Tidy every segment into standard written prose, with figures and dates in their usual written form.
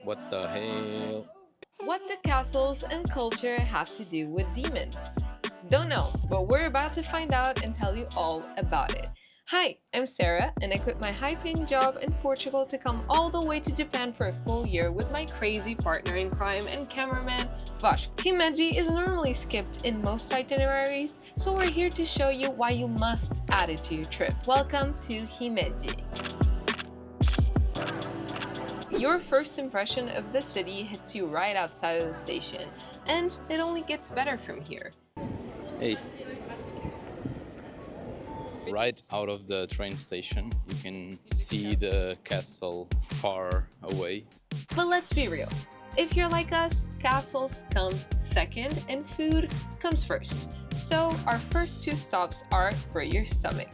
What the hell? What do castles and culture have to do with demons? Don't know, but we're about to find out and tell you all about it. Hi, I'm Sarah, and I quit my high paying job in Portugal to come all the way to Japan for a full year with my crazy partner in crime and cameraman, Vash. Himeji is normally skipped in most itineraries, so we're here to show you why you must add it to your trip. Welcome to Himeji. Your first impression of the city hits you right outside of the station, and it only gets better from here. Hey. Right out of the train station, you can see the castle far away. But let's be real. If you're like us, castles come second and food comes first. So our first two stops are for your stomach.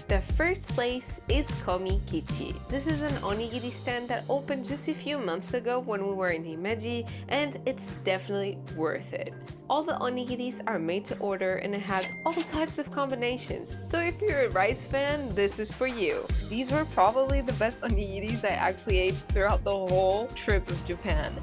The first place is Komi-Kichi. This is an onigiri stand that opened just a few months ago when we were in Himeji, and it's definitely worth it. All the onigiris are made to order and it has all types of combinations. So if you're a rice fan, this is for you. These were probably the best onigiris I actually ate throughout the whole trip of Japan.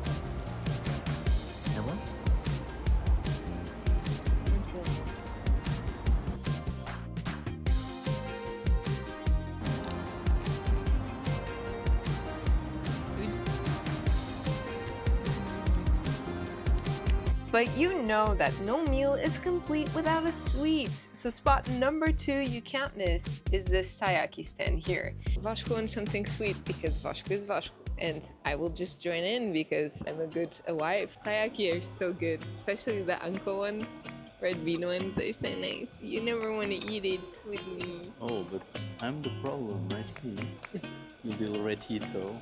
But you know that no meal is complete without a sweet. So spot number 2 you can't miss is this taiyaki stand here. Vasco wants something sweet because Vasco is Vasco. And I will just join in because I'm a good wife. Taiyaki are so good, especially the uncle ones. Red bean ones are so nice. You never want to eat it with me. Oh, but I'm the problem, I see. You little redito.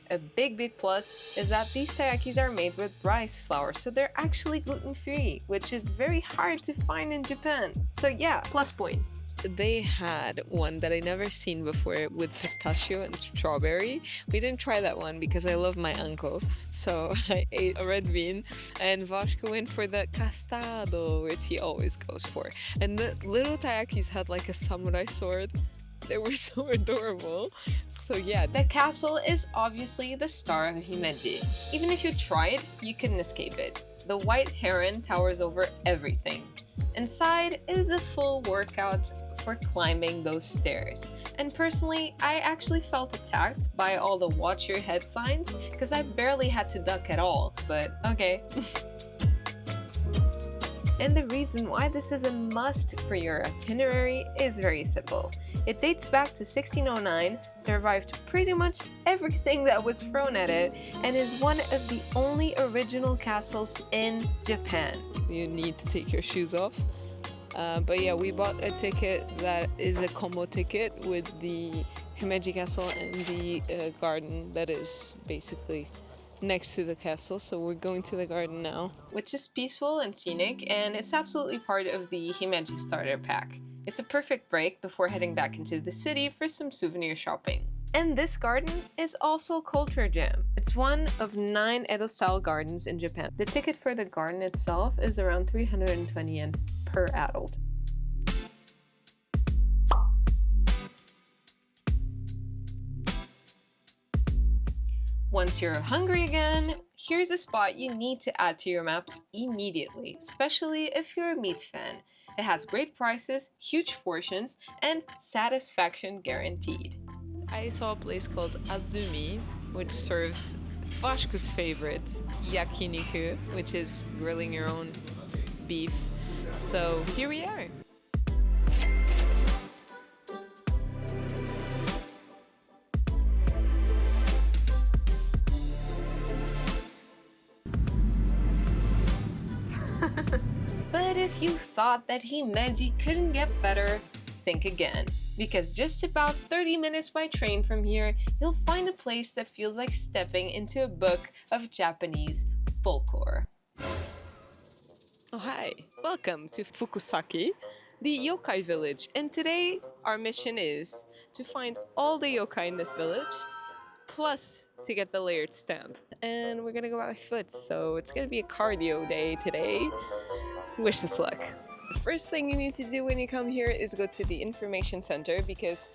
A big plus is that these taiyakis are made with rice flour, so they're actually gluten-free, which is very hard to find in Japan. So yeah, plus points. They had one that I never seen before with pistachio and strawberry. We didn't try that one because I love my uncle, so I ate a red bean, and Vasco went for the castado, which he always goes for. And the little taiyakis had like a samurai sword. They were so adorable. So yeah, the castle is obviously the star of Himeji. Even if you tried, you couldn't escape it. The white heron towers over everything. Inside is a full workout for climbing those stairs. And personally, I actually felt attacked by all the watch your head signs because I barely had to duck at all, but okay. And the reason why this is a must for your itinerary is very simple. It dates back to 1609, survived pretty much everything that was thrown at it, and is one of the only original castles in Japan. You need to take your shoes off. But yeah, we bought a ticket that is a combo ticket with the Himeji Castle and the garden that is basically next to the castle, so we're going to the garden now, which is peaceful and scenic, and it's absolutely part of the Himeji starter pack. It's a perfect break before heading back into the city for some souvenir shopping. And this garden is also a culture gem. It's one of 9 Edo-style gardens in Japan. The ticket for the garden itself is around 320 yen per adult. Once you're hungry again, here's a spot you need to add to your maps immediately, especially if you're a meat fan. It has great prices, huge portions, and satisfaction guaranteed. I saw a place called Azumi, which serves Vasco's favorite, yakiniku, which is grilling your own beef. So here we are. But if you thought that Himeji couldn't get better, think again. Because just about 30 minutes by train from here, you'll find a place that feels like stepping into a book of Japanese folklore. Oh hi, welcome to Fukusaki, the Yokai Village, and today our mission is to find all the yokai in this village, plus to get the layered stamp. And we're gonna go by foot, so it's gonna be a cardio day today. Wish us luck. The first thing you need to do when you come here is go to the information center because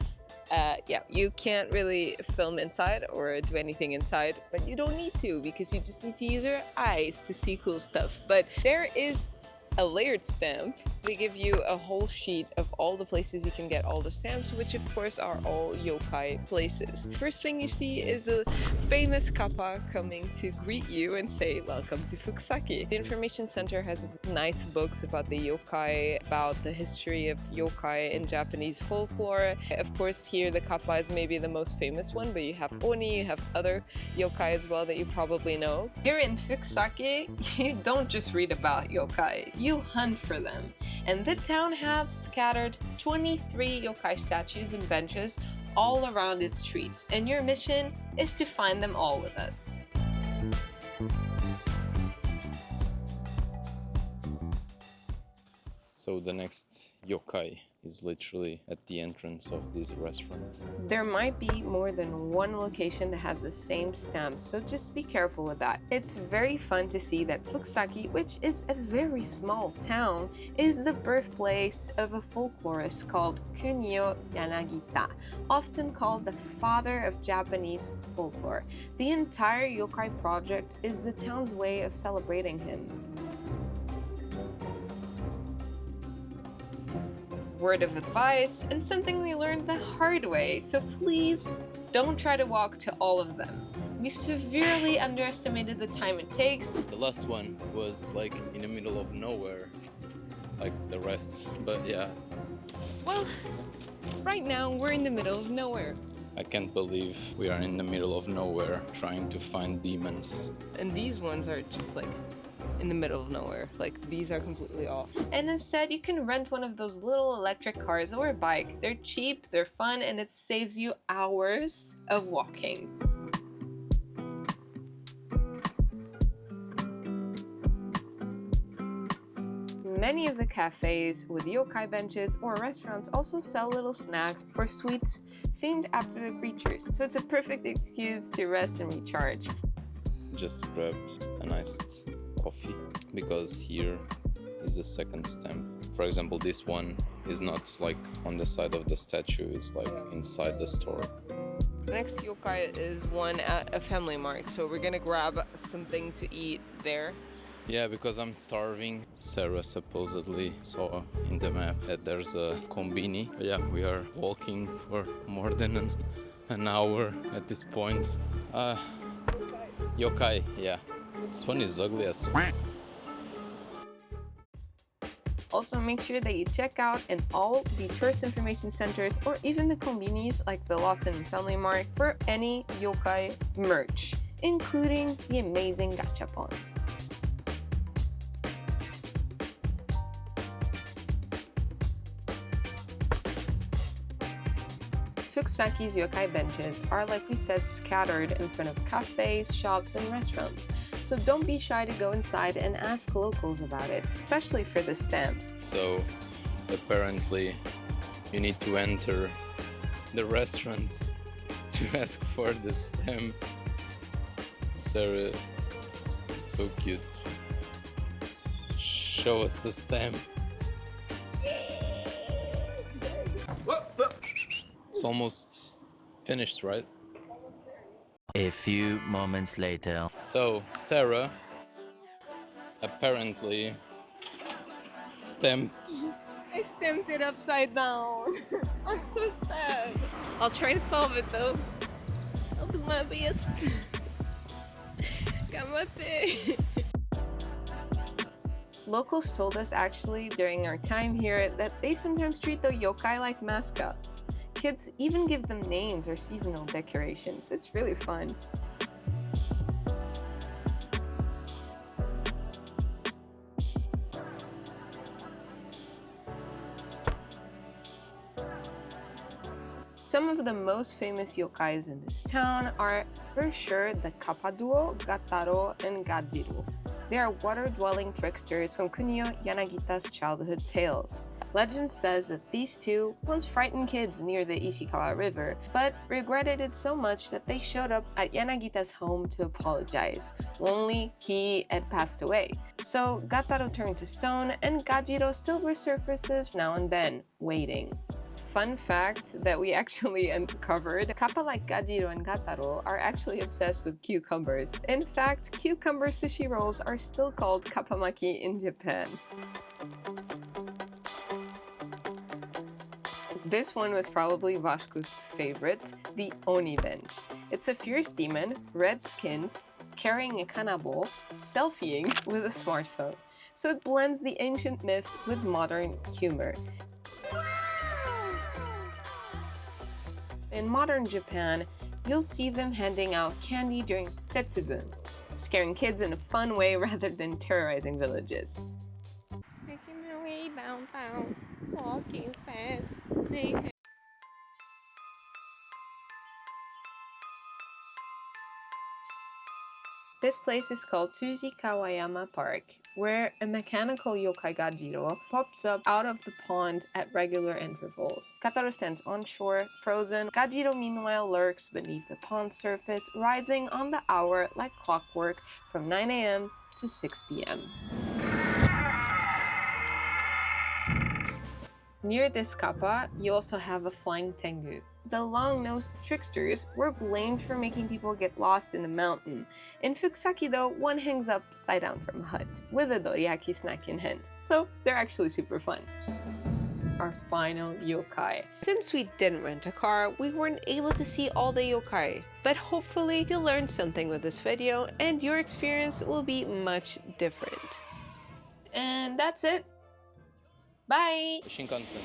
Yeah, you can't really film inside or do anything inside, but you don't need to because you just need to use your eyes to see cool stuff. But there is a layered stamp. They give you a whole sheet of all the places you can get all the stamps, which of course are all yokai places. First thing you see is a famous kappa coming to greet you and say, "Welcome to Fukusaki." The information center has nice books about the yokai, about the history of yokai in Japanese folklore. Of course, here the kappa is maybe the most famous one, but you have oni, you have other yokai as well that you probably know. Here in Fukusaki, you don't just read about yokai, you hunt for them. And the town has scattered 23 yokai statues and benches all around its streets, and your mission is to find them all with us. So the next yokai is literally at the entrance of this restaurant. There might be more than one location that has the same stamp, so just be careful with that. It's very fun to see that Fukusaki, which is a very small town, is the birthplace of a folklorist called Kunio Yanagita, often called the father of Japanese folklore. The entire yokai project is the town's way of celebrating him. Word of advice, and something we learned the hard way, so please don't try to walk to all of them. We severely underestimated the time it takes. The last one was like in the middle of nowhere, like the rest, but yeah. Well, right now we're in the middle of nowhere. I can't believe we are in the middle of nowhere trying to find demons. And these ones are just like in the middle of nowhere. Like, these are completely off. And instead, you can rent one of those little electric cars or a bike. They're cheap, they're fun, and it saves you hours of walking. Many of the cafes with yokai benches or restaurants also sell little snacks or sweets themed after the creatures, so it's a perfect excuse to rest and recharge. Just grabbed an iced coffee because here is the second stamp. For example, this one is not like on the side of the statue, it's like inside the store. The next yokai is one at a family mart, so we're gonna grab something to eat there. Yeah, because I'm starving. Sarah supposedly saw in the map that there's a kombini. But yeah, we are walking for more than an hour at this point. Yokai, yeah. This one is ugly as f***. Also, make sure that you check out in all the tourist information centers or even the konbinis like the Lawson Family Mart for any yokai merch, including the amazing gachapons. Fukusaki's yokai benches are, like we said, scattered in front of cafes, shops, and restaurants. So don't be shy to go inside and ask locals about it, especially for the stamps. So apparently you need to enter the restaurant to ask for the stamp. Sarah, so cute. Show us the stamp. It's almost finished, right? A few moments later. So, Sarah apparently stamped. I stamped it upside down. I'm so sad. I'll try to solve it though. I'll do my best. Gamate. Locals told us actually during our time here that they sometimes treat the yokai like mascots. Kids even give them names or seasonal decorations. It's really fun. Some of the most famous yokais in this town are for sure the Kappa duo, Gataro, and Gajiro. They are water-dwelling tricksters from Kunio Yanagita's childhood tales. Legend says that these two once frightened kids near the Ishikawa River, but regretted it so much that they showed up at Yanagita's home to apologize, only he had passed away. So Gataro turned to stone, and Gajiro still resurfaces now and then, waiting. Fun fact that we actually uncovered, kappa like Gajiro and Kataro are actually obsessed with cucumbers. In fact, cucumber sushi rolls are still called kappamaki in Japan. This one was probably Vasco's favorite, the Oni bench. It's a fierce demon, red-skinned, carrying a kanabo, selfieing with a smartphone. So it blends the ancient myth with modern humor. In modern Japan, you'll see them handing out candy during Setsubun, scaring kids in a fun way rather than terrorizing villages. Making my way downtown, walking fast. This place is called Tsuji Kawayama Park, where a mechanical yokai Gajiro pops up out of the pond at regular intervals. Kataro stands onshore, frozen. Gajiro meanwhile lurks beneath the pond surface, rising on the hour like clockwork from 9 a.m. to 6 p.m. Near this kappa, you also have a flying tengu. The long-nosed tricksters were blamed for making people get lost in a mountain. In Fukusaki though, one hangs upside down from a hut, with a doriyaki snack in hand. So they're actually super fun. Our final yokai. Since we didn't rent a car, we weren't able to see all the yokai. But hopefully you'll learn something with this video and your experience will be much different. And that's it. Bye! Shinkansen.